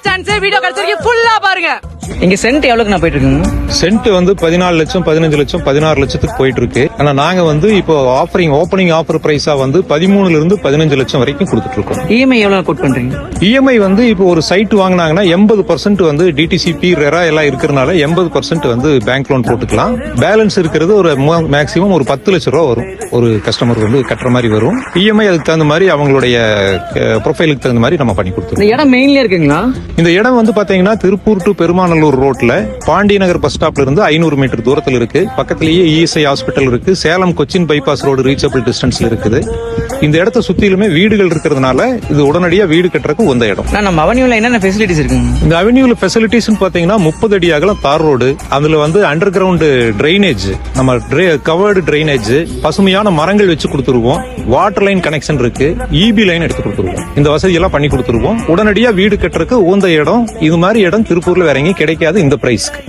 Chance video கிடைச்சிருக்கு ஃபுல்லா பாருங்க. இங்க சென்ட் எவ்வளவுக்கு நான் போயிட்டு இருக்குங்க? சென்ட் வந்து 14 லட்சம் 15 லட்சம் 16 லட்சத்துக்கு போயிட்டு இருக்கு. ஆனா நாங்க வந்து இப்போ ஓப்பனிங் ஆஃபர் பிரைஸா வந்து 13 இருந்து 15 லட்சம் வரைக்கும் கொடுத்துட்டு இருக்கோம். இஎம்ஐ எவ்வளவு கோட் பண்றீங்க? இஎம்ஐ வந்து இப்போ ஒரு சைட் வாங்கினாங்கன்னா 80% வந்து டிடிசிபி ரெரா எல்லாம் இருக்கிறதுனால 80% வந்து பேங்க் லோன் போட்டுக்கலாம். பேலன்ஸ் இருக்கிறது ஒரு மேக்சிமம் ஒரு 10 லட்சம் ரூபா வரும். ஒரு கஸ்டமர் வந்து கட்டுற மாதிரி வரும். இஎம்ஐ அதுக்கு தகுந்த மாதிரி அவங்களுடைய ப்ரொஃபைலுக்கு தகுந்த மாதிரி நம்ம பண்ணி கொடுத்துருவோம். இந்த இடம் மெயின்ல இருக்குங்களா? இந்த இடம் வந்து பாத்தீங்கன்னா திருப்பூர் டு பெருமாநல்லூர் ரோட்ல பாண்டியநகர் பஸ் ஸ்டாப்ல இருந்து 500 மீட்டர் தூரத்தில் இருக்கு. பக்கத்திலேயே இஎஸ்ஐ ஹாஸ்பிட்டல் இருக்கு. Salem Cochin bypass road reachable டிஸ்டன்ஸ்ல இருக்குது. இந்த இடத்தை சுத்திலுமே வீடுகள் இருக்கிறதுனால இது உடனடியா வீடு கட்டுறதுக்கு உந்த இடம். நம்ம அவென்யூல என்னென்ன ஃபெசிலிட்டிஸ் இருக்குங்க? இந்த அவென்யூல ஃபெசிலிட்டிஸ் பாத்தீங்கன்னா 30 அடி அகலம் தார் ரோடு, அதுல வந்து அண்டர் கிரவுண்ட் டிரைனேஜ், நம்ம கவர்டு டிரைனேஜ், பசுமையான மரங்கள் வச்சு கொடுத்துருவோம். வாட்டர் லைன் கனெக்ஷன் இருக்கு. இபி லைன் எடுத்து கொடுத்துருவோம். இந்த வசதி எல்லாம் பண்ணி கொடுத்துருவோம். உடனடியா வீடு கட்டுறதுக்கு உந்த இடம். இது மாதிரி இடம் திருப்பூர்ல வேற எங்கேயும் கிடைக்காது இந்த பிரைஸ்க்கு.